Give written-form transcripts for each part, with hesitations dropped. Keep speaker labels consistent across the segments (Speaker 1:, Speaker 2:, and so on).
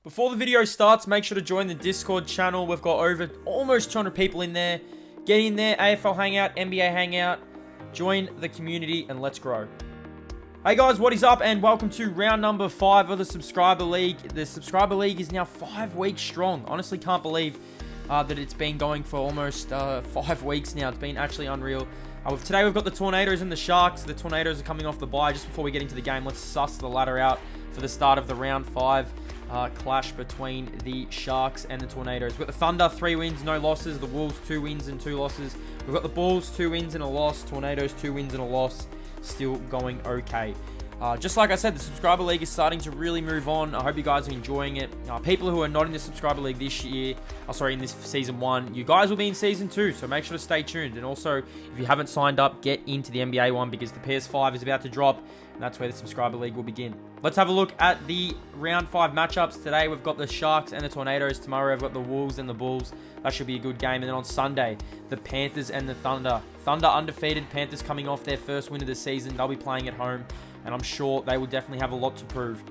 Speaker 1: Before the video starts, make sure to join the Discord channel. We've got over almost 200 people in there. Get in there, AFL Hangout, NBA Hangout. Join the community and let's grow. Hey guys, what is up and welcome to round number 5 of the Subscriber League. The Subscriber League is now 5 weeks strong. Honestly can't believe that it's been going for almost 5 weeks now. It's been actually unreal. Today we've got the Tornadoes and the Sharks. The Tornadoes are coming off the bye. Just before we get into the game, let's suss the ladder out for the start of the round 5 clash between the Sharks and the Tornadoes. We've got the Thunder, 3 wins, no losses. The Wolves, 2 wins and 2 losses. We've got the Bulls, 2 wins and a loss. Tornadoes, 2 wins and a loss. Still going okay. Just like I said, the Subscriber League is starting to really move on. I hope you guys are enjoying it. People who are not in the Subscriber League this year, in this Season 1, you guys will be in Season 2, so make sure to stay tuned. And also, if you haven't signed up, get into the NBA one because the PS5 is about to drop, and that's where the Subscriber League will begin. Let's have a look at the Round 5 matchups. Today, we've got the Sharks and the Tornadoes. Tomorrow, we've got the Wolves and the Bulls. That should be a good game. And then on Sunday, the Panthers and the Thunder. Thunder undefeated, Panthers coming off their first win of the season. They'll be playing at home, and I'm sure they will definitely have a lot to prove.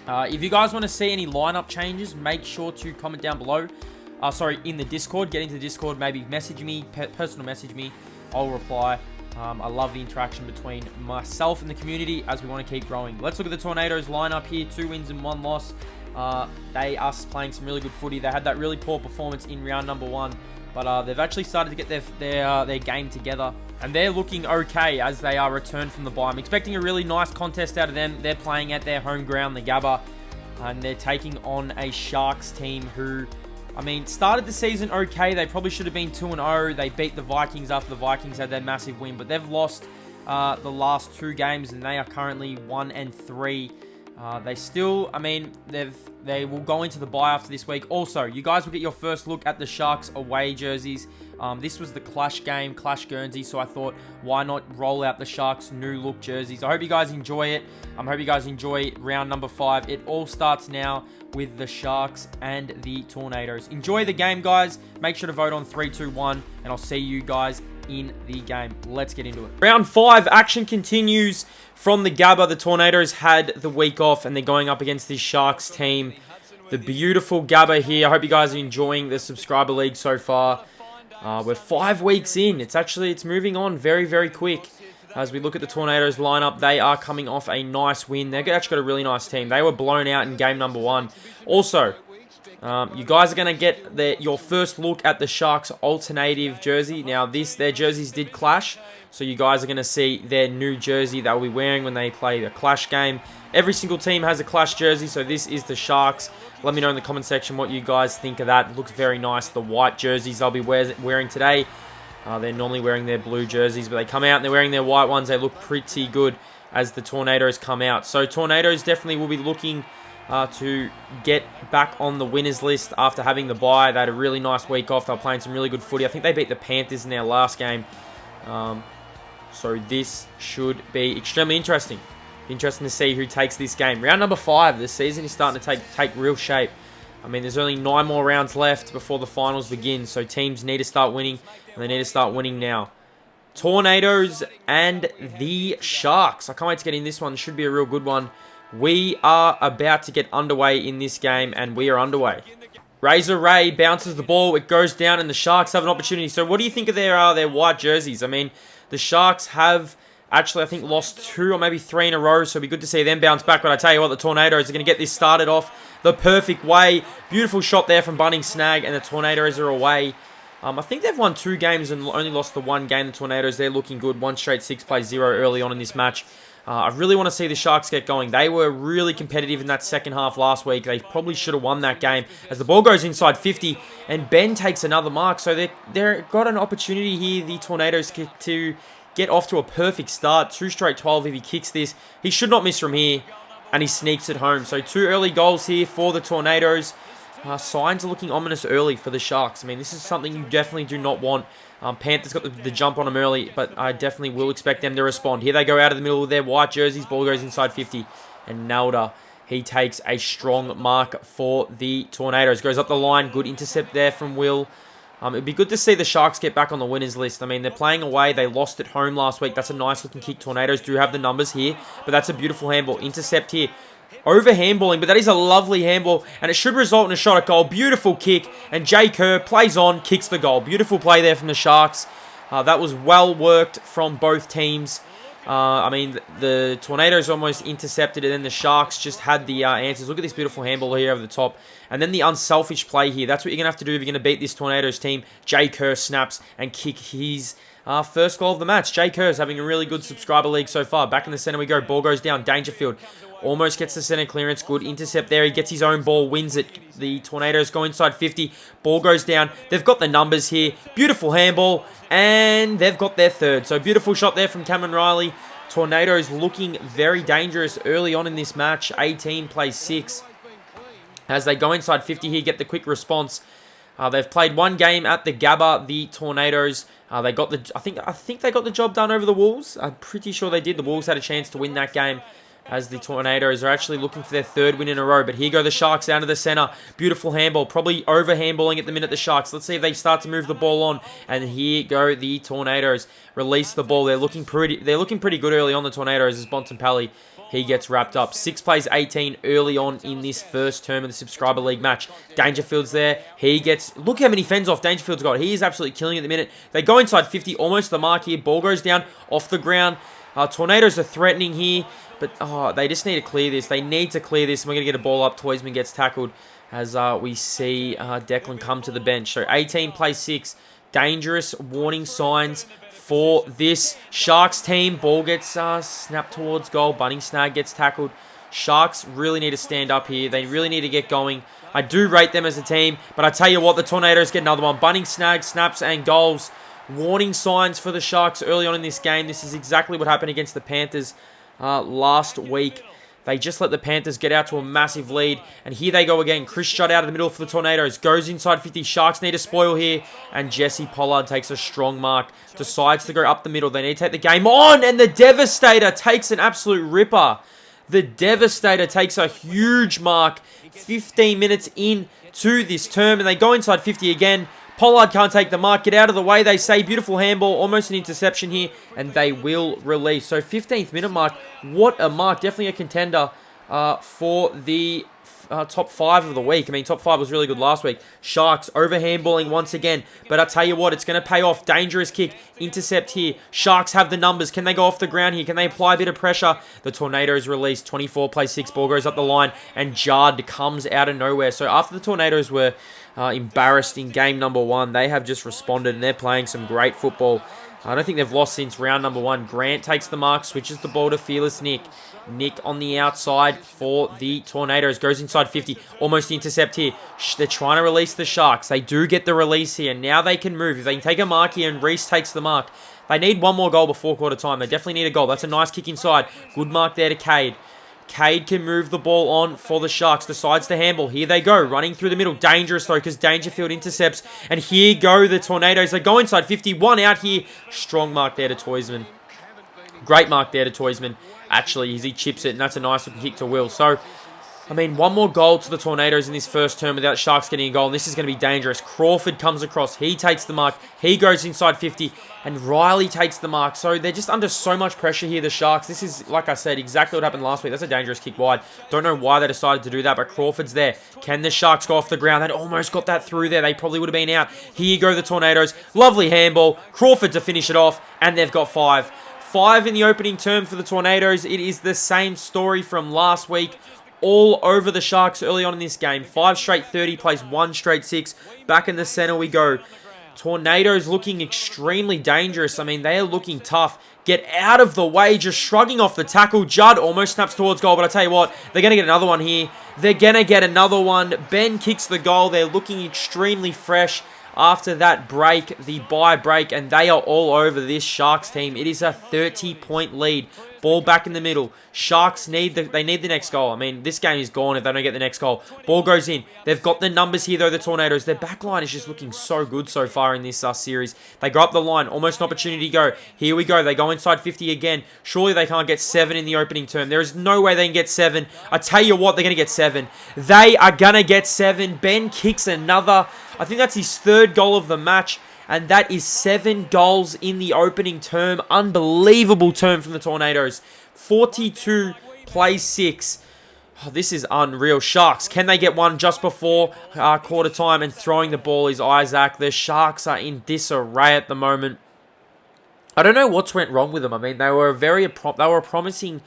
Speaker 1: If you guys want to see any lineup changes, make sure to comment down below. In the Discord. Get into the Discord. Maybe message me, personal message me. I'll reply. I love the interaction between myself and the community as we want to keep growing. Let's look at the Tornadoes lineup here. 2 wins and 1 loss. They are playing some really good footy. They had that really poor performance in round number 1. But they've actually started to get their game together. And they're looking okay as they are returned from the bye. I'm expecting a really nice contest out of them. They're playing at their home ground, the Gabba. And they're taking on a Sharks team who, started the season okay. They probably should have been 2-0. They beat the Vikings after the Vikings had their massive win. But they've lost the last 2 games and they are currently 1-3. They still, they will go into the bye after this week. Also, you guys will get your first look at the Sharks away jerseys. This was the Clash game, Clash Guernsey, so I thought, why not roll out the Sharks new look jerseys? I hope you guys enjoy it. I hope you guys enjoy round number 5. It all starts now with the Sharks and the Tornadoes. Enjoy the game, guys. Make sure to vote on 3, 2, 1, and I'll see you guys in the game. Let's get into it. Round 5, action continues from the Gabba. The Tornadoes had the week off and they're going up against this Sharks team. The beautiful Gabba here. I hope you guys are enjoying the Subscriber League so far. We're 5 weeks in. It's moving on very, very quick. As we look at the Tornadoes lineup, they are coming off a nice win. They've actually got a really nice team. They were blown out in game number 1. Also, you guys are going to get your first look at the Sharks alternative jersey. Now, their jerseys did clash, so you guys are going to see their new jersey they'll be wearing when they play the Clash game. Every single team has a Clash jersey, so this is the Sharks. Let me know in the comment section what you guys think of that. It looks very nice. The white jerseys they'll be wearing today. They're normally wearing their blue jerseys, but they come out and they're wearing their white ones. They look pretty good as the Tornadoes come out. So Tornadoes definitely will be looking to get back on the winners list after having the bye. They had a really nice week off. They were playing some really good footy. I think they beat the Panthers in their last game. So this should be extremely interesting. Interesting to see who takes this game. Round number 5. The season is starting to take real shape. There's only 9 more rounds left before the finals begin. So teams need to start winning, and they need to start winning now. Tornadoes and the Sharks. I can't wait to get in this one. It should be a real good one. We are about to get underway in this game, and we are underway. Razor Ray bounces the ball. It goes down, and the Sharks have an opportunity. So what do you think of their white jerseys? The Sharks have actually, I think, lost 2 or maybe 3 in a row, so it'll be good to see them bounce back. But I tell you what, the Tornadoes are going to get this started off the perfect way. Beautiful shot there from Bunning Snag, and the Tornadoes are away. I think they've won 2 games and only lost the 1 game. The Tornadoes, they're looking good. 1 straight 6 plays 0 early on in this match. I really want to see the Sharks get going. They were really competitive in that second half last week. They probably should have won that game as the ball goes inside 50 and Ben takes another mark. So they've got an opportunity here, the Tornadoes, to get off to a perfect start. 2 straight 12 if he kicks this. He should not miss from here, and he sneaks it home. So 2 early goals here for the Tornadoes. Signs are looking ominous early for the Sharks. This is something you definitely do not want. Panthers got the jump on them early, but I definitely will expect them to respond. Here they go out of the middle of their white jerseys. Ball goes inside 50, and Nelda, he takes a strong mark for the Tornadoes. Goes up the line. Good intercept there from Will. It'd be good to see the Sharks get back on the winners list. They're playing away. They lost at home last week. That's a nice looking kick. Tornadoes do have the numbers here, but that's a beautiful handball. Intercept here. Over handballing, but that is a lovely handball, and it should result in a shot at goal. Beautiful kick, and Jay Kerr plays on, kicks the goal. Beautiful play there from the Sharks. That was well worked from both teams. I mean, the Tornadoes almost intercepted it, and then the Sharks just had the answers. Look at this beautiful handball here over the top. And then the unselfish play here. That's what you're going to have to do if you're going to beat this Tornadoes team. Jay Kerr snaps and kick his first goal of the match. Jay Kerr's having a really good subscriber league so far. Back in the center we go. Ball goes down. Dangerfield almost gets the center clearance. Good intercept there. He gets his own ball, wins it. The Tornadoes go inside 50. Ball goes down. They've got the numbers here. Beautiful handball. And they've got their third. So beautiful shot there from Cameron Riley. Tornadoes looking very dangerous early on in this match. 18 plays 6. As they go inside 50 here, get the quick response. They've played one game at the Gabba, the Tornadoes. They got the I think they got the job done over the Wolves. I'm pretty sure they did. The Wolves had a chance to win that game, as the Tornadoes are actually looking for their third win in a row. But here go the Sharks down to the center. Beautiful handball. Probably over handballing at the minute, the Sharks. Let's see if they start to move the ball on. And here go the Tornadoes. Release the ball. They're looking pretty good early on, the Tornadoes, as Bontempelli, he gets wrapped up. 6 plays 18 early on in this first term of the Subscriber League match. Dangerfield's there. He gets... Look how many fends off Dangerfield's got. He is absolutely killing it at the minute. They go inside 50, almost the mark here. Ball goes down off the ground. Tornadoes are threatening here, but they just need to clear this. They need to clear this. And we're going to get a ball up. Toysman gets tackled as we see Declan come to the bench. So 18 plays 6. Dangerous warning signs for this Sharks team. Ball gets snapped towards goal. Bunning Snag gets tackled. Sharks really need to stand up here. They really need to get going. I do rate them as a team, but I tell you what, the Tornadoes get another one. Bunning Snag, snaps, and goals. Warning signs for the Sharks early on in this game. This is exactly what happened against the Panthers last week. They just let the Panthers get out to a massive lead. And here they go again. Chris shot out of the middle for the Tornadoes. Goes inside 50. Sharks need a spoil here. And Jesse Pollard takes a strong mark. Decides to go up the middle. They need to take the game on. And the Devastator takes an absolute ripper. The Devastator takes a huge mark. 15 minutes into this term. And they go inside 50 again. Pollard can't take the mark. Get out of the way, they say. Beautiful handball. Almost an interception here. And they will release. So 15th minute mark. What a mark. Definitely a contender for the top 5 of the week. I mean, top 5 was really good last week. Sharks over handballing once again. But I tell you what, it's going to pay off. Dangerous kick. Intercept here. Sharks have the numbers. Can they go off the ground here? Can they apply a bit of pressure? The Tornadoes release. 24 plays 6. Ball goes up the line. And Jard comes out of nowhere. So after the Tornadoes were embarrassed in game number 1, they have just responded and they're playing some great football. I don't think they've lost since round number 1. Grant takes the mark, switches the ball to Fearless Nick. Nick on the outside for the Tornadoes. Goes inside 50. Almost intercept here. They're trying to release the Sharks. They do get the release here. Now they can move. If they can take a mark here and Reese takes the mark. They need one more goal before quarter time. They definitely need a goal. That's a nice kick inside. Good mark there to Cade. Cade can move the ball on for the Sharks. Decides to handball. Here they go. Running through the middle. Dangerous though, because Dangerfield intercepts. And here go the Tornadoes. They go inside 51 out here. Strong mark there to Toysman. Great mark there to Toysman. Actually, as he chips it. And that's a nice looking kick to Will. So, I mean, one more goal to the Tornadoes in this first term without Sharks getting a goal. And this is going to be dangerous. Crawford comes across. He takes the mark. He goes inside 50. And Riley takes the mark. So they're just under so much pressure here, the Sharks. This is, like I said, exactly what happened last week. That's a dangerous kick wide. Don't know why they decided to do that, but Crawford's there. Can the Sharks go off the ground? They almost got that through there. They probably would have been out. Here go the Tornadoes. Lovely handball. Crawford to finish it off. And they've got 5. 5 in the opening term for the Tornadoes. It is the same story from last week. All over the Sharks early on in this game. 5 straight 30 plays 1 straight 6. Back in the center we go. Tornadoes looking extremely dangerous. I mean, they are looking tough. Get out of the way, just shrugging off the tackle. Judd almost snaps towards goal, but I tell you what, they're going to get another one here. They're going to get another one. Ben kicks the goal. They're looking extremely fresh after that break, the bye break, and they are all over this Sharks team. It is a 30-point lead. Ball back in the middle. Sharks need the next goal. I mean, this game is gone if they don't get the next goal. Ball goes in. They've got the numbers here, though, the Tornadoes. Their back line is just looking so good so far in this series. They go up the line. Almost an opportunity to go. Here we go. They go inside 50 again. Surely they can't get 7 in the opening term. There is no way they can get 7. I tell you what, they're going to get 7. They are going to get 7. Ben kicks another. I think that's his 3rd goal of the match. And that is 7 goals in the opening term. Unbelievable term from the Tornadoes. 42 plays 6. Oh, this is unreal. Sharks, can they get one just before quarter time? And throwing the ball is Isaac. The Sharks are in disarray at the moment. I don't know what's went wrong with them. I mean, they were promising.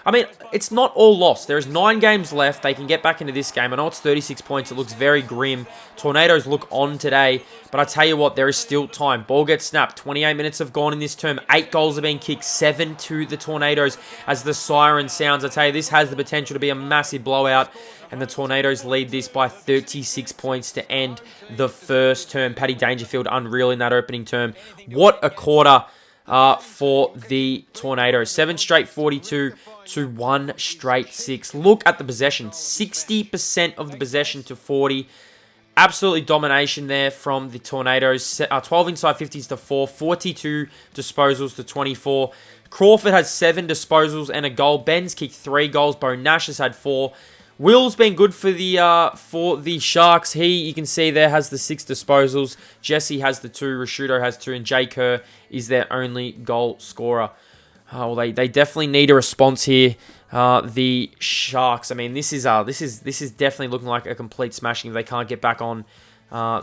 Speaker 1: I mean, it's not all lost. There's 9 games left. They can get back into this game. I know it's 36 points. It looks very grim. Tornadoes look on today. But I tell you what, there is still time. Ball gets snapped. 28 minutes have gone in this term. 8 goals have been kicked. 7 to the Tornadoes as the siren sounds. I tell you, this has the potential to be a massive blowout. And the Tornadoes lead this by 36 points to end the first term. Paddy Dangerfield unreal in that opening term. What a quarter for the Tornadoes. 7 straight 42 to 1 straight 6. Look at the possession. 60% of the possession to 40. Absolutely domination there from the Tornadoes. 12 inside 50s to 4. 42 disposals to 24. Crawford has 7 disposals and a goal. Ben's kicked 3 goals. Bo Nash has had 4. Will's been good for the Sharks. You can see there, has the 6 disposals. Jesse has the 2. Rashudo has 2. And Jay Kerr is their only goal scorer. Well, they definitely need a response here. The Sharks. I mean, this is definitely looking like a complete smashing if they can't get back on. They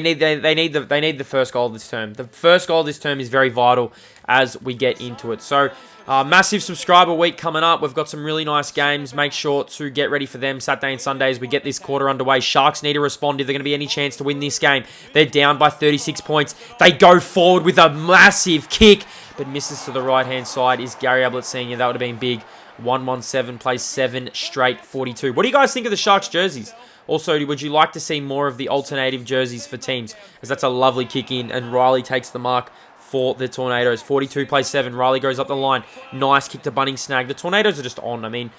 Speaker 1: need the first goal of this term. The first goal of this term is very vital as we get into it. So, massive subscriber week coming up. We've got some really nice games. Make sure to get ready for them Saturday and Sunday as we get this quarter underway. Sharks need to respond if they're going to be any chance to win this game. They're down by 36 points. They go forward with a massive kick, but misses to the right-hand side. Is Gary Ablett Sr. That would have been big. 117 plays 7 straight 42. What do you guys think of the Sharks jerseys? Also, would you like to see more of the alternative jerseys for teams? As that's a lovely kick in, and Riley takes the mark for the Tornadoes. 42 plays 7. Riley goes up the line. Nice kick to Bunning snag. The Tornadoes are just on. I mean,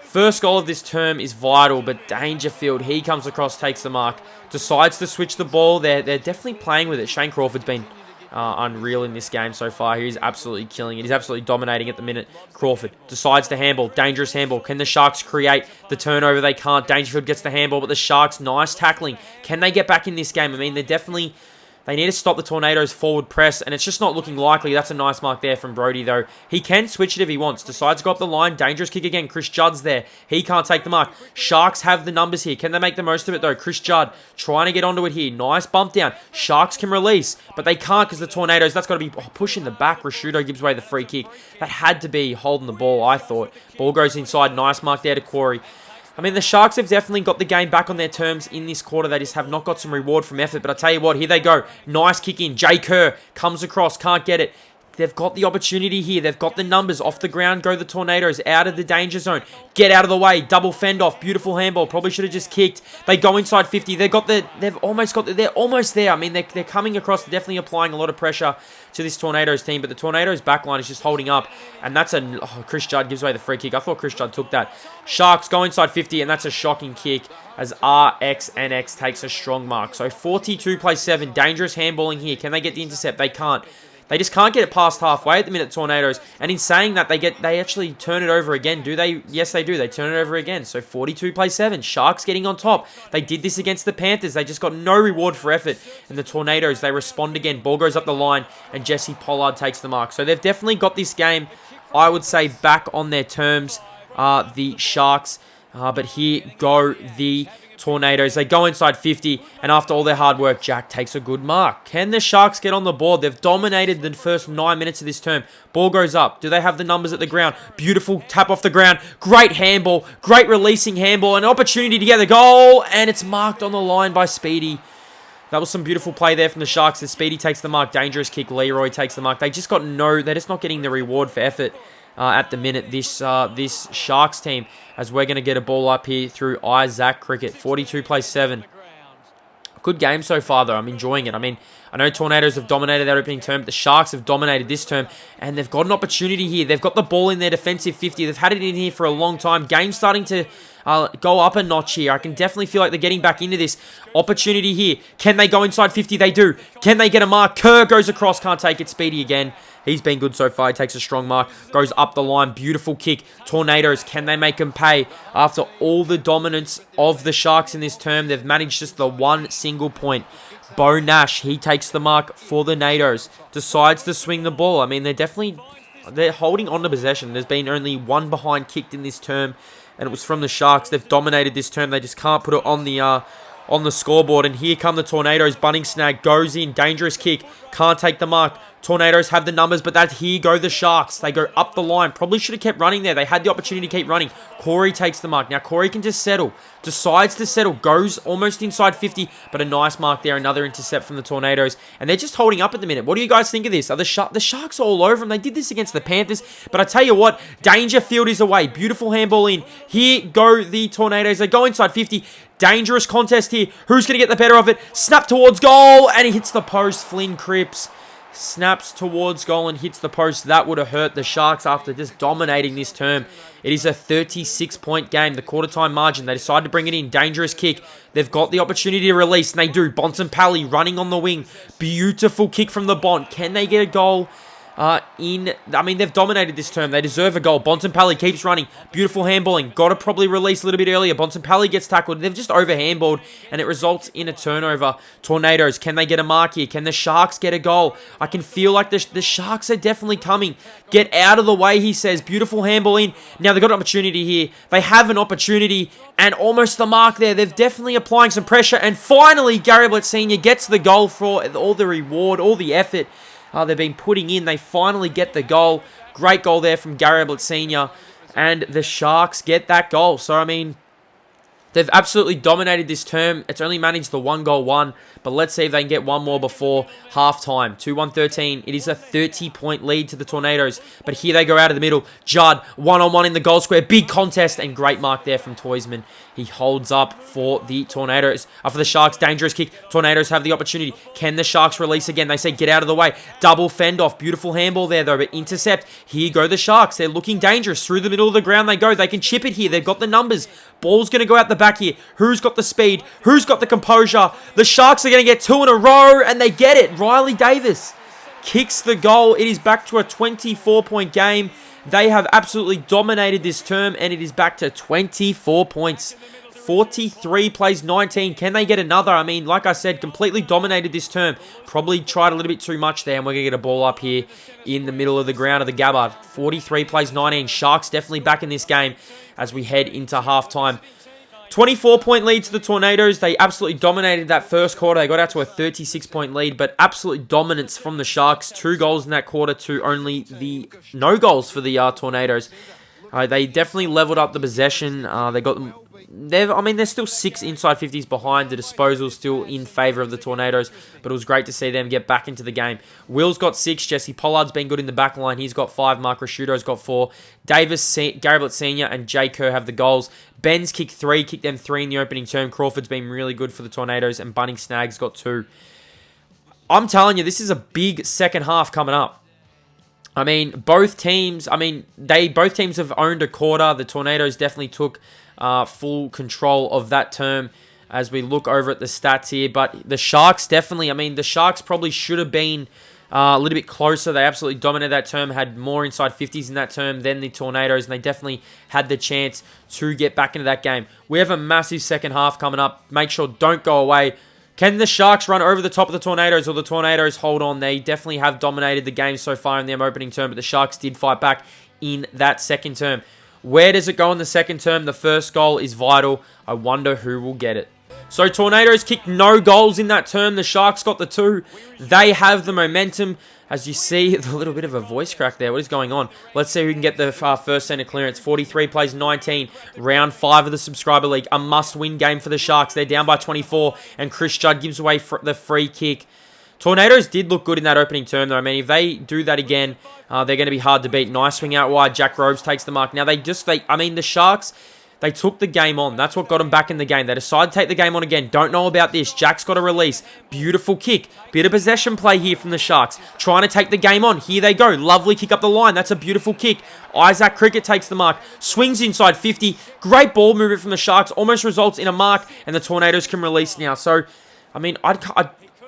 Speaker 1: first goal of this term is vital, but Dangerfield, he comes across, takes the mark, decides to switch the ball. They're definitely playing with it. Shane Crawford's been unreal in this game so far. He's absolutely killing it. He's absolutely dominating at the minute. Crawford decides to handball. Dangerous handball. Can the Sharks create the turnover? They can't. Dangerfield gets the handball, but the Sharks, nice tackling. Can they get back in this game? I mean, they need to stop the Tornadoes' forward press, and it's just not looking likely. That's a nice mark there from Brody, though. He can switch it if he wants. Decides to go up the line. Dangerous kick again. Chris Judd's there. He can't take the mark. Sharks have the numbers here. Can they make the most of it, though? Chris Judd trying to get onto it here. Nice bump down. Sharks can release, but they can't because the Tornadoes, that's got to be pushing the back. Rashudo gives away the free kick. That had to be holding the ball, I thought. Ball goes inside. Nice mark there to Corey. I mean, the Sharks have definitely got the game back on their terms in this quarter. They just have not got some reward from effort. But I tell you what, here they go. Nice kick in. Jay Kerr comes across, can't get it. They've got the opportunity here. They've got the numbers. Off the ground go the Tornadoes. Out of the danger zone. Get out of the way. Double fend off. Beautiful handball. Probably should have just kicked. They go inside 50. They're almost there. I mean, they're coming across. They're definitely applying a lot of pressure to this Tornadoes team. But the Tornadoes backline is just holding up. And that's Chris Judd gives away the free kick. I thought Chris Judd took that. Sharks go inside 50. And that's a shocking kick as RXNX takes a strong mark. So 42 plays 7. Dangerous handballing here. Can they get the intercept? They can't. They just can't get it past halfway at the minute, Tornadoes. And in saying that, they actually turn it over again. Do they? Yes, they do. They turn it over again. So 42 plays 7. Sharks getting on top. They did this against the Panthers. They just got no reward for effort. And the Tornadoes, they respond again. Ball goes up the line, and Jesse Pollard takes the mark. So they've definitely got this game, I would say, back on their terms, the Sharks. But here go the Tornadoes. They go inside 50, and after all their hard work, Jack takes a good mark. Can the Sharks get on the board? They've dominated the first 9 minutes of this term. Ball goes up. Do they have the numbers at the ground? Beautiful tap off the ground. Great handball. Great releasing handball. An opportunity to get the goal, and it's marked on the line by Speedy. That was some beautiful play there from the Sharks. The Speedy takes the mark. Dangerous kick. Leroy takes the mark. They're just not getting the reward for effort. At the minute, this Sharks team, as we're going to get a ball up here through Isaac Cricket. 42 plays 7. Good game so far, though. I'm enjoying it. I mean, I know Tornadoes have dominated their opening term, but the Sharks have dominated this term, and they've got an opportunity here. They've got the ball in their defensive 50. They've had it in here for a long time. Game's starting to go up a notch here. I can definitely feel like they're getting back into this. Opportunity here. Can they go inside 50? They do. Can they get a mark? Kerr goes across. Can't take it. Speedy again. He's been good so far. He takes a strong mark. Goes up the line. Beautiful kick. Tornadoes, can they make them pay? After all the dominance of the Sharks in this term, they've managed just the one single point. Bo Nash, he takes the mark for the Nados. Decides to swing the ball. I mean, they're holding on to possession. There's been only one behind kicked in this term. and it was from the Sharks. They've dominated this term. They just can't put it on the scoreboard. And here come the Tornadoes. Bunting snag goes in. Dangerous kick. Can't take the mark. Tornadoes have the numbers, but here go the Sharks. They go up the line. Probably should have kept running there. They had the opportunity to keep running. Corey takes the mark. Now, Corey can just settle. Decides to settle. Goes almost inside 50, but a nice mark there. Another intercept from the Tornadoes. And they're just holding up at the minute. What do you guys think of this? Are the Sharks are all over them? They did this against the Panthers, but I tell you what, Dangerfield is away. Beautiful handball in. Here go the Tornadoes. They go inside 50. Dangerous contest here. Who's going to get the better of it? Snap towards goal, and he hits the post. Flynn Cripps snaps towards goal and hits the post. That would have hurt the Sharks after just dominating this term. It is a 36-point game. The quarter-time margin. They decide to bring it in. Dangerous kick. They've got the opportunity to release, and they do. Bontempelli running on the wing. Beautiful kick from the Bont. Can they get a goal? They've dominated this term. They deserve a goal. Bontempelli keeps running. Beautiful handballing. Got to probably release a little bit earlier. Bontempelli gets tackled. They've just over-handballed, and it results in a turnover. Tornadoes, can they get a mark here? Can the Sharks get a goal? I can feel like the Sharks are definitely coming. Get out of the way, he says. Beautiful handball in. Now, they've got an opportunity here. They have an opportunity, and almost the mark there. They're definitely applying some pressure, and finally, Gary Ablett Sr. gets the goal for all the reward, all the effort they've been putting in. They finally get the goal. Great goal there from Gary Ablett Sr. And the Sharks get that goal. So, I mean, they've absolutely dominated this term. It's only managed the 1-goal one. But let's see if they can get one more before halftime. 2-1-13. It is a 30-point lead to the Tornadoes. But here they go out of the middle. Judd, one-on-one in the goal square. Big contest and great mark there from Toysman. He holds up for the Tornadoes. For the Sharks, dangerous kick. Tornadoes have the opportunity. Can the Sharks release again? They say get out of the way. Double fend off. Beautiful handball there though, but intercept. Here go the Sharks. They're looking dangerous. Through the middle of the ground they go. They can chip it here. They've got the numbers. Ball's going to go out the back here. Who's got the speed? Who's got the composure? The Sharks are going to get 2 in a row, and they get it. Riley Davis kicks the goal. It is back to a 24-point game. They have absolutely dominated this term, and it is back to 24 points. 43 plays 19. Can they get another? I mean, like I said, completely dominated this term. Probably tried a little bit too much there, and we're going to get a ball up here in the middle of the ground of the Gabbard. 43 plays 19. Sharks definitely back in this game as we head into halftime. 24-point lead to the Tornadoes. They absolutely dominated that first quarter. They got out to a 36-point lead, but absolute dominance from the Sharks. 2 goals in that quarter to only the no goals for the Tornadoes. They definitely leveled up the possession. They got them. They're still 6 inside 50s behind. The disposal still in favour of the Tornadoes, but it was great to see them get back into the game. Will's got 6. Jesse Pollard's been good in the back line. He's got 5. Mark Rasciuto's got 4. Davis, Gary Ablett Sr. and Jay Kerr have the goals. Ben's kicked 3. Kicked them 3 in the opening term. Crawford's been really good for the Tornadoes, and Bunting Snag's got 2. I'm telling you, this is a big second half coming up. I mean, both teams have owned a quarter. The Tornadoes definitely took full control of that term as we look over at the stats here. But the Sharks definitely, the Sharks probably should have been a little bit closer. They absolutely dominated that term, had more inside 50s in that term than the Tornadoes, and they definitely had the chance to get back into that game. We have a massive second half coming up. Make sure don't go away. Can the Sharks run over the top of the Tornadoes, or the Tornadoes hold on? They definitely have dominated the game so far in their opening term, but the Sharks did fight back in that second term. Where does it go in the second term? The first goal is vital. I wonder who will get it. So Tornadoes kicked no goals in that term. The Sharks got the 2. They have the momentum. As you see, a little bit of a voice crack there. What is going on? Let's see who can get the first center clearance. 43 plays 19. Round 5 of the Subscriber League. A must-win game for the Sharks. They're down by 24, and Chris Judd gives away the free kick. Tornadoes did look good in that opening term, though. If they do that again, they're going to be hard to beat. Nice swing out wide. Jack Groves takes the mark. Now, the Sharks, they took the game on. That's what got them back in the game. They decided to take the game on again. Don't know about this. Jack's got a release. Beautiful kick. Bit of possession play here from the Sharks. Trying to take the game on. Here they go. Lovely kick up the line. That's a beautiful kick. Isaac Cricket takes the mark. Swings inside 50. Great ball movement from the Sharks. Almost results in a mark, and the Tornadoes can release now. So,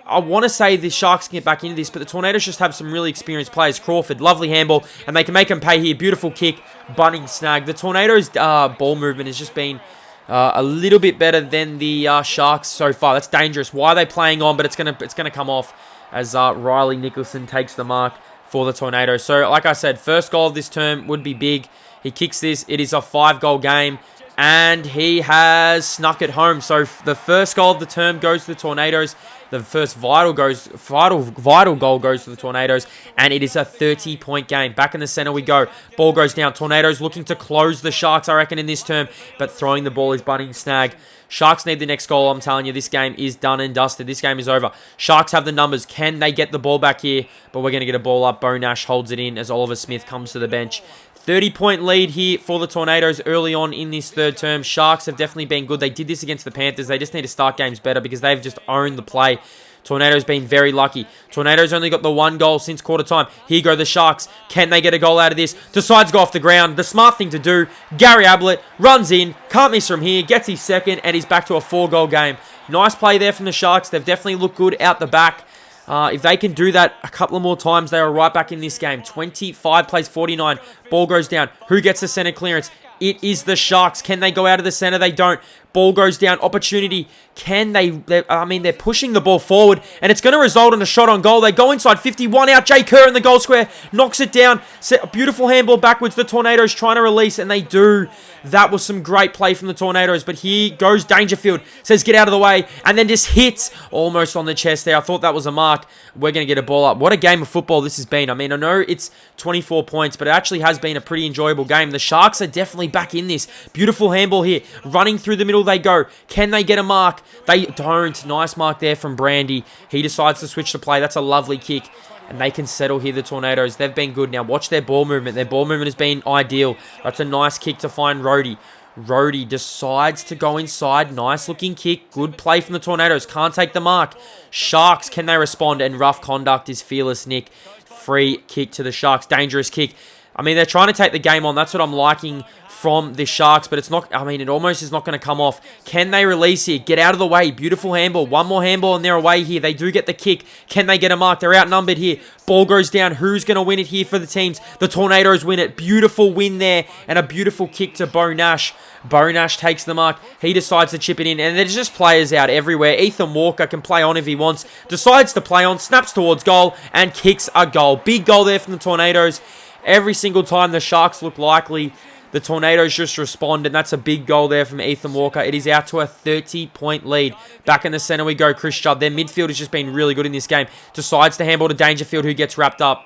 Speaker 1: I want to say the Sharks can get back into this, but the Tornadoes just have some really experienced players. Crawford, lovely handball, and they can make them pay here. Beautiful kick, Bunting snag. The Tornadoes' ball movement has just been a little bit better than the Sharks so far. That's dangerous. Why are they playing on? But it's gonna come off as Riley Nicholson takes the mark for the Tornadoes. So, like I said, first goal of this term would be big. He kicks this. It is a 5-goal game. And he has snuck it home. So the first goal of the term goes to the Tornadoes. The first vital goal goes to the Tornadoes. And it is a 30-point game. Back in the center we go. Ball goes down. Tornadoes looking to close the Sharks, I reckon, in this term. But throwing the ball is Bunning snag. Sharks need the next goal. I'm telling you, this game is done and dusted. This game is over. Sharks have the numbers. Can they get the ball back here? But we're going to get a ball up. Bo Nash holds it in as Oliver Smith comes to the bench. 30-point lead here for the Tornadoes early on in this third term. Sharks have definitely been good. They did this against the Panthers. They just need to start games better because they've just owned the play. Tornadoes been very lucky. Tornadoes only got the one goal since quarter time. Here go the Sharks. Can they get a goal out of this? Decides to go off the ground. The smart thing to do. Gary Ablett runs in. Can't miss from here. Gets his second. And he's back to a 4-goal game. Nice play there from the Sharks. They've definitely looked good out the back. If they can do that a couple of more times, they are right back in this game. 25 plays 49. Ball goes down. Who gets the center clearance? It is the Sharks. Can they go out of the center? They don't. Ball goes down. Opportunity. Can they? They're pushing the ball forward, and it's going to result in a shot on goal. They go inside 51 out. Jay Kerr in the goal square. Knocks it down. A beautiful handball backwards. The Tornadoes trying to release, and they do. That was some great play from the Tornadoes, but here goes Dangerfield. Says get out of the way, and then just hits almost on the chest there. I thought that was a mark. We're going to get a ball up. What a game of football this has been. I mean, I know it's 24 points, but it actually has been a pretty enjoyable game. The Sharks are definitely back in this. Beautiful handball here. Running through the middle they go. Can they get a mark? They don't. Nice mark there from Brandy. He decides to switch the play. That's a lovely kick. And they can settle here, the Tornadoes. They've been good. Now watch their ball movement. Their ball movement has been ideal. That's a nice kick to find Rhodey. Rhodey decides to go inside. Nice looking kick. Good play from the Tornadoes. Can't take the mark. Sharks, can they respond? And rough conduct is Fearless Nick. Free kick to the Sharks. Dangerous kick. I mean, they're trying to take the game on. That's what I'm liking from the Sharks, but it's not, I mean, it almost is not going to come off. Can they release here? Get out of the way. Beautiful handball. One more handball and they're away here. They do get the kick. Can they get a mark? They're outnumbered here. Ball goes down. Who's going to win it here for the teams? The Tornadoes win it. Beautiful win there and a beautiful kick to Bo Nash. Bo Nash takes the mark. He decides to chip it in, and there's just players out everywhere. Ethan Walker can play on if he wants. Decides to play on, snaps towards goal, and kicks a goal. Big goal there from the Tornadoes. Every single time the Sharks look likely, the Tornadoes just respond, and that's a big goal there from Ethan Walker. It is out to a 30-point lead. Back in the center we go, Chris Judd. Their midfield has just been really good in this game. Decides to handball to Dangerfield, who gets wrapped up.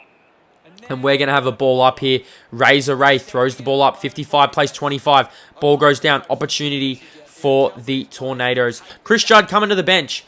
Speaker 1: And we're going to have a ball up here. Razor Ray throws the ball up. 55 plays 25. Ball goes down. Opportunity for the Tornadoes. Chris Judd coming to the bench.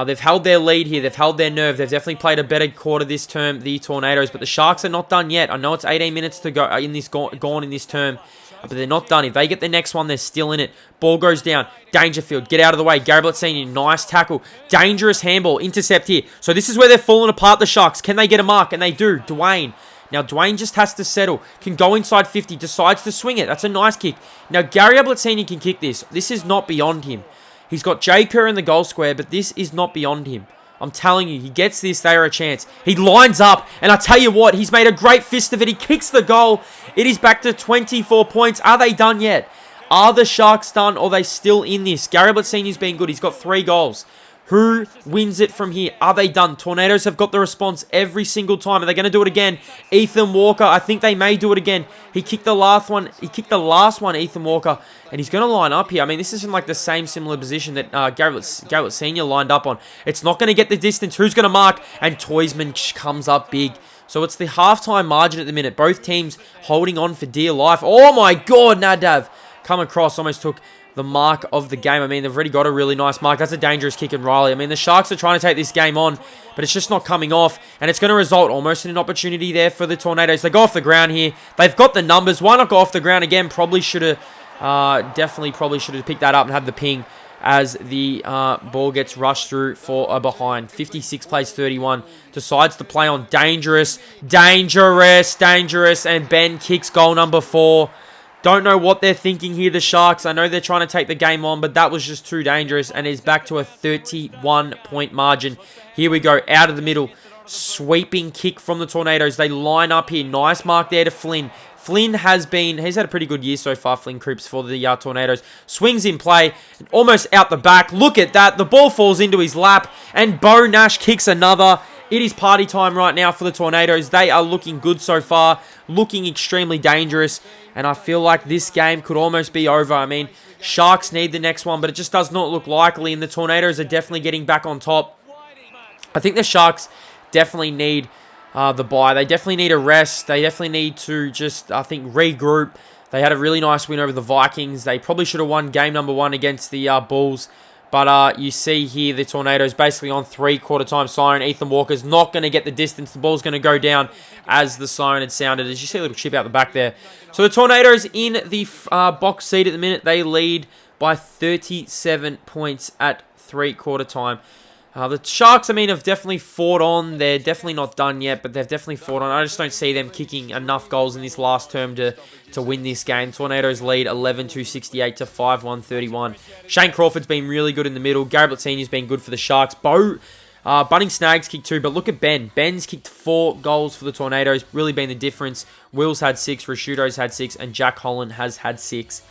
Speaker 1: They've held their lead here. They've held their nerve. They've definitely played a better quarter this term, the Tornadoes. But the Sharks are not done yet. I know it's 18 minutes to go in this gone in this term. But they're not done. If they get the next one, they're still in it. Ball goes down. Dangerfield, get out of the way. Gary Ablett Sr., nice tackle. Dangerous handball. Intercept here. So this is where they're falling apart, the Sharks. Can they get a mark? And they do. Dwayne. Now, Dwayne just has to settle. Can go inside 50. Decides to swing it. That's a nice kick. Now, Gary Ablett Sr. can kick this. This is not beyond him. He's got Jay Kerr in the goal square, but this is not beyond him. I'm telling you, he gets this, they are a chance. He lines up, and I tell you what, he's made a great fist of it. He kicks the goal. It is back to 24 points. Are they done yet? Are the Sharks done, or are they still in this? Gary Ablett Sr.'s been good. He's got 3 goals. Who wins it from here? Are they done? Tornadoes have got the response every single time. Are they going to do it again? Ethan Walker, I think they may do it again. He kicked the last one. He kicked the last one, Ethan Walker, and he's going to line up here. I mean, this isn't like the same similar position that Gary Ablett Sr. lined up on. It's not going to get the distance. Who's going to mark? And Toysman comes up big. So it's the halftime margin at the minute. Both teams holding on for dear life. Oh my God, Nadav come across, almost took the mark of the game. I mean, they've already got a really nice mark. That's a dangerous kick in Riley. I mean, the Sharks are trying to take this game on, but it's just not coming off, and it's going to result almost in an opportunity there for the Tornadoes. They go off the ground here. They've got the numbers. Why not go off the ground again? Probably should have, definitely probably should have picked that up and had the ping as the ball gets rushed through for a behind. 56 plays 31. Decides to play on dangerous, and Ben kicks goal number 4. Don't know what they're thinking here, the Sharks. I know they're trying to take the game on, but that was just too dangerous, and is back to a 31-point margin. Here we go, out of the middle. Sweeping kick from the Tornadoes. They line up here. Nice mark there to Flynn. Flynn he's had a pretty good year so far, Flynn Cripps, for the Tornadoes. Swings in play, almost out the back. Look at that. The ball falls into his lap, and Bo Nash kicks another. It is party time right now for the Tornadoes. They are looking good so far, looking extremely dangerous, and I feel like this game could almost be over. I mean, Sharks need the next one, but it just does not look likely, and the Tornadoes are definitely getting back on top. I think the Sharks definitely need the bye. They definitely need a rest. They definitely need to just, I think, regroup. They had a really nice win over the Vikings. They probably should have won game number 1 against the Bulls. But you see here the Tornadoes basically on 3/4 time siren. Ethan Walker's not going to get the distance. The ball's going to go down as the siren had sounded. As you see a little chip out the back there. So the Tornadoes in the box seat at the minute. They lead by 37 points at 3/4 time. The Sharks, I mean, have definitely fought on. They're definitely not done yet, but they've definitely fought on. I just don't see them kicking enough goals in this last term to win this game. Tornadoes lead 11-268 to 5-131. Shane Crawford's been really good in the middle. Garrett Senior's been good for the Sharks. Bunning Snags kicked 2, but look at Ben. Ben's kicked 4 goals for the Tornadoes, really been the difference. Will's had 6, Rashudo's had 6, and Jack Holland has had 6.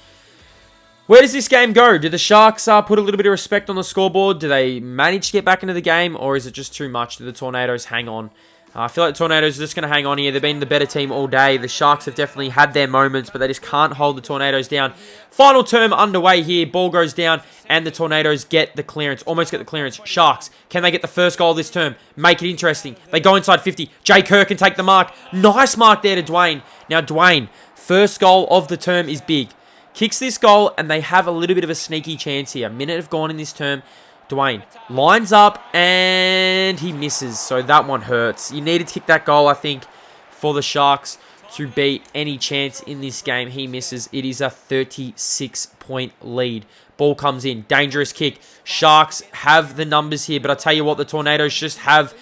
Speaker 1: Where does this game go? Do the Sharks put a little bit of respect on the scoreboard? Do they manage to get back into the game? Or is it just too much? Do the Tornadoes hang on? I feel like the Tornadoes are just going to hang on here. They've been the better team all day. The Sharks have definitely had their moments, but they just can't hold the Tornadoes down. Final term underway here. Ball goes down, and the Tornadoes get the clearance. Almost get the clearance. Sharks, can they get the first goal this term? Make it interesting. They go inside 50. Jay Kerr can take the mark. Nice mark there to Dwayne. Now, Dwayne, first goal of the term is big. Kicks this goal, and they have a little bit of a sneaky chance here. A minute have gone in this term. Dwayne lines up, and he misses. So that one hurts. You needed to kick that goal, I think, for the Sharks to beat any chance in this game. He misses. It is a 36-point lead. Ball comes in. Dangerous kick. Sharks have the numbers here, but I tell you what, the Tornadoes just have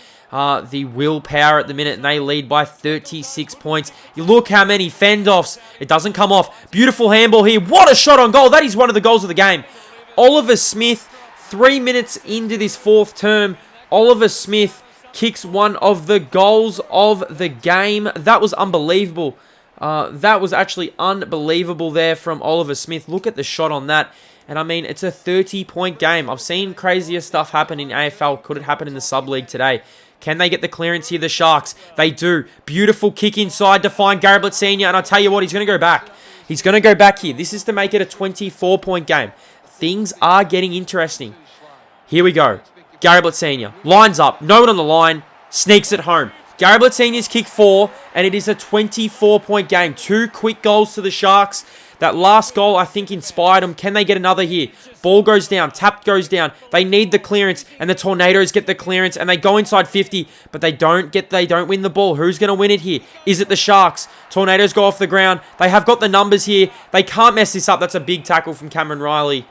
Speaker 1: the willpower at the minute, and they lead by 36 points. You look how many fend-offs. It doesn't come off. Beautiful handball here. What a shot on goal. That is one of the goals of the game. Oliver Smith, 3 minutes into this 4th term, Oliver Smith kicks one of the goals of the game. That was unbelievable. That was actually unbelievable there from Oliver Smith. Look at the shot on that. And I mean, it's a 30-point game. I've seen crazier stuff happen in AFL. Could it happen in the sub-league today? Can they get the clearance here, the Sharks? They do. Beautiful kick inside to find Garrett Senior. And I tell you what, he's going to go back. He's going to go back here. This is to make it a 24-point game. Things are getting interesting. Here we go. Garrett Senior lines up. No one on the line. Sneaks it home. Garrett Senior's kicked 4, and it is a 24-point game. 2 quick goals to the Sharks. That last goal, I think, inspired them. Can they get another here? Ball goes down. Tap goes down. They need the clearance, and the Tornadoes get the clearance, and they go inside 50, but they don't win the ball. Who's going to win it here? Is it the Sharks? Tornadoes go off the ground. They have got the numbers here. They can't mess this up. That's a big tackle from Cameron Riley.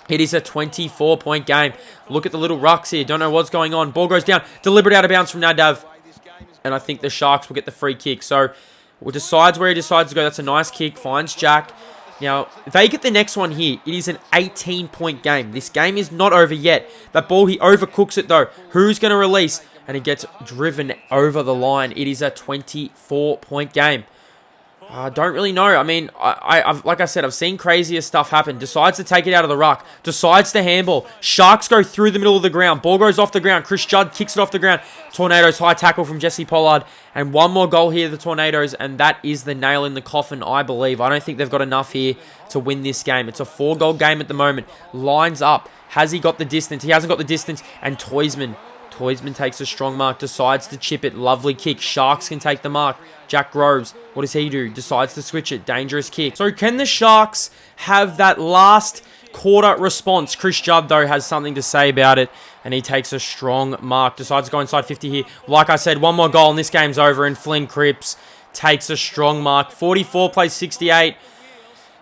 Speaker 1: It is a 24-point game. Look at the little rucks here. Don't know what's going on. Ball goes down. Deliberate out of bounds from Nadav. And I think the Sharks will get the free kick. So, decides where he decides to go. That's a nice kick. Finds Jack. Now, if they get the next one here, it is an 18-point game. This game is not over yet. That ball, he overcooks it though. Who's going to release? And it gets driven over the line. It is a 24-point game. I don't really know. I mean, I've like I said, I've seen crazier stuff happen. Decides to take it out of the ruck. Decides to handball. Sharks go through the middle of the ground. Ball goes off the ground. Chris Judd kicks it off the ground. Tornadoes high tackle from Jesse Pollard. And one more goal here, the Tornadoes. And that is the nail in the coffin, I believe. I don't think they've got enough here to win this game. It's a 4-goal game at the moment. Lines up. Has he got the distance? He hasn't got the distance. And Toysman takes a strong mark, decides to chip it. Lovely kick. Sharks can take the mark. Jack Groves, what does he do? Decides to switch it. Dangerous kick. So can the Sharks have that last quarter response? Chris Judd, though, has something to say about it, and he takes a strong mark. Decides to go inside 50 here. Like I said, one more goal, and this game's over, and Flynn Cripps takes a strong mark. 44 plays 68.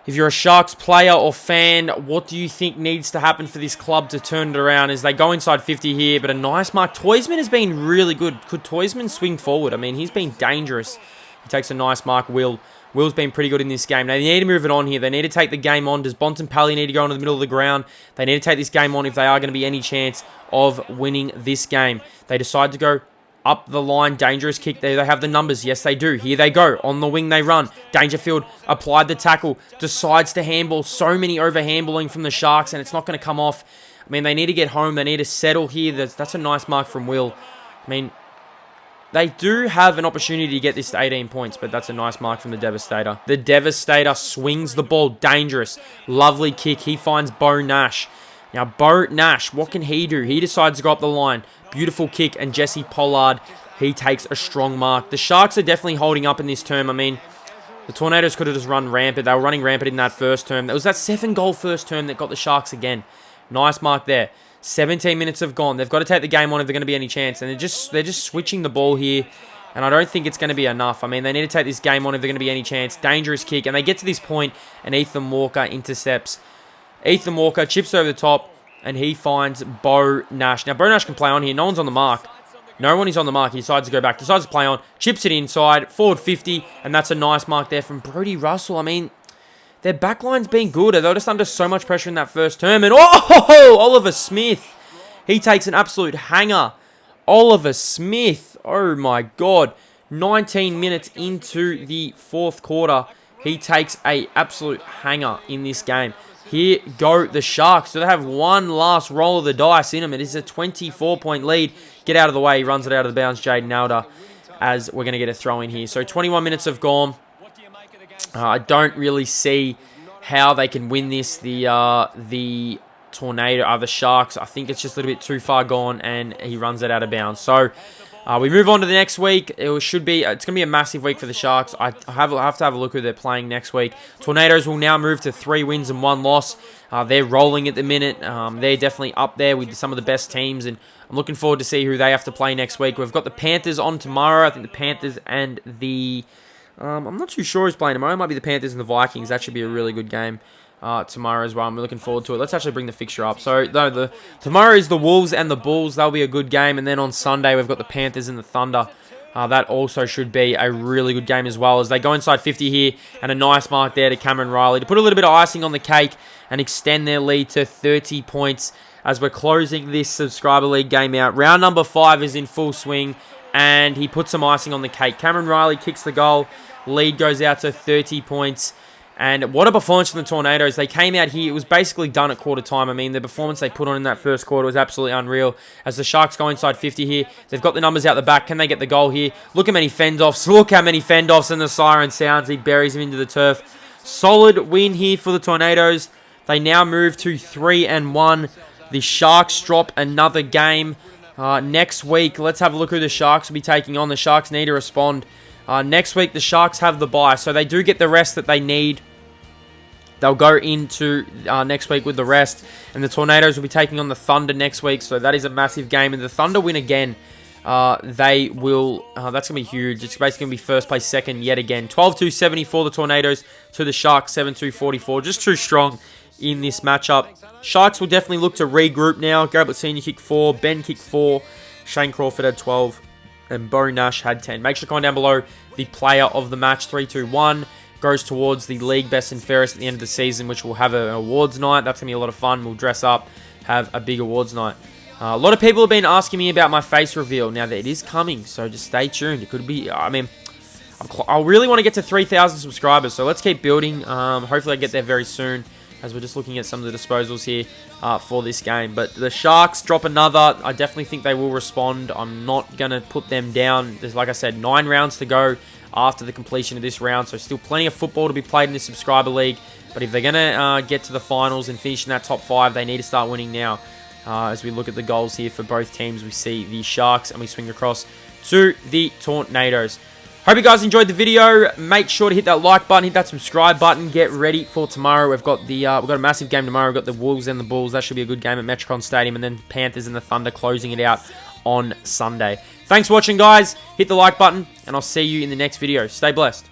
Speaker 1: If you're a Sharks player or fan, what do you think needs to happen for this club to turn it around? As they go inside 50 here, but a nice mark. Toysman has been really good. Could Toysman swing forward? I mean, he's been dangerous. He takes a nice mark. Will's been pretty good in this game. Now, they need to move it on here. They need to take the game on. Does Bontempelli need to go into the middle of the ground? They need to take this game on if they are going to be any chance of winning this game. They decide to go up the line. Dangerous kick there. They have the numbers. Yes, they do. Here they go. On the wing they run. Dangerfield applied the tackle. Decides to handball. So many over handballing from the Sharks, and it's not going to come off. I mean, they need to get home. They need to settle here. That's a nice mark from Will. I mean, they do have an opportunity to get this to 18 points, but that's a nice mark from the Devastator. The Devastator swings the ball. Dangerous. Lovely kick. He finds Bo Nash. Now, Bo Nash, what can he do? He decides to go up the line. Beautiful kick, and Jesse Pollard, he takes a strong mark. The Sharks are definitely holding up in this term. I mean, the Tornadoes could have just run rampant. They were running rampant in that first term. It was that 7-goal first term that got the Sharks again. Nice mark there. 17 minutes have gone. They've got to take the game on if they're going to be any chance. And they're just switching the ball here. And I don't think it's going to be enough. I mean, they need to take this game on if they're going to be any chance. Dangerous kick. And they get to this point, and Ethan Walker intercepts. Ethan Walker chips over the top, and he finds Bo Nash. Now, Bo Nash can play on here. No one's on the mark. No one is on the mark. He decides to go back. Decides to play on. Chips it inside. Forward 50. And that's a nice mark there from Brody Russell. I mean, their backline's been good. They were just under so much pressure in that first term. And oh, Oliver Smith. He takes an absolute hanger. Oliver Smith. Oh my God. 19 minutes into the fourth quarter. He takes a absolute hanger in this game. Here go the Sharks. So they have one last roll of the dice in them. It is a 24-point lead. Get out of the way. He runs it out of the bounds, Jaden Alder, as we're going to get a throw in here. So 21 minutes have gone. I don't really see how they can win this. The Tornado, the Sharks, I think it's just a little bit too far gone, and he runs it out of bounds. So we move on to the next week. It's going to be a massive week for the Sharks. I have to have a look who they're playing next week. Tornadoes will now move to 3 wins and 1 loss. They're rolling at the minute. They're definitely up there with some of the best teams, and I'm looking forward to see who they have to play next week. We've got the Panthers on tomorrow. I think the Panthers and the... I'm not too sure who's playing tomorrow. It might be the Panthers and the Vikings. That should be a really good game tomorrow as well. I'm looking forward to it. Let's actually bring the fixture up. So, no, tomorrow is the Wolves and the Bulls. That'll be a good game. And then on Sunday, we've got the Panthers and the Thunder. That also should be a really good game as well, as they go inside 50 here. And a nice mark there to Cameron Riley to put a little bit of icing on the cake and extend their lead to 30 points as we're closing this Subscriber League game out. Round number 5 is in full swing, and he puts some icing on the cake. Cameron Riley kicks the goal. Lead goes out to 30 points. And what a performance from the Tornadoes. They came out here. It was basically done at quarter time. I mean, the performance they put on in that first quarter was absolutely unreal. As the Sharks go inside 50 here, they've got the numbers out the back. Can they get the goal here? Look how many fend-offs. Look how many fend-offs, and the siren sounds. He buries him into the turf. Solid win here for the Tornadoes. They now move to 3-1. The Sharks drop another game. Next week, let's have a look who the Sharks will be taking on. The Sharks need to respond. Next week, the Sharks have the bye, so they do get the rest that they need. They'll go into next week with the rest, and the Tornadoes will be taking on the Thunder next week, so that is a massive game. And the Thunder win again. They will, that's going to be huge. It's basically going to be first place second yet again. 12-2-70 for the Tornadoes to the Sharks, 7-2-44. Just too strong in this matchup. Sharks will definitely look to regroup now. Garrett Senior kicked 4, Ben kicked 4, Shane Crawford had 12, and Bo Nash had 10. Make sure to comment down below the player of the match. 3-2-1 goes towards the league best and fairest at the end of the season, which will have an awards night. That's going to be a lot of fun. We'll dress up, have a big awards night. A lot of people have been asking me about my face reveal. Now, that it is coming, so just stay tuned. It could be, I mean, I really want to get to 3,000 subscribers, so let's keep building. Hopefully I get there very soon, as we're just looking at some of the disposals here for this game. But the Sharks drop another. I definitely think they will respond. I'm not going to put them down. There's, like I said, 9 rounds to go after the completion of this round, so still plenty of football to be played in this Subscriber League. But if they're going to get to the finals and finish in that top 5, they need to start winning now. As we look at the goals here for both teams, we see the Sharks and we swing across to the Tornadoes. Hope you guys enjoyed the video. Make sure to hit that like button, hit that subscribe button. Get ready for tomorrow. We've got a massive game tomorrow. We've got the Wolves and the Bulls. That should be a good game at Metricon Stadium, and then Panthers and the Thunder closing it out on Sunday. Thanks for watching, guys. Hit the like button, and I'll see you in the next video. Stay blessed.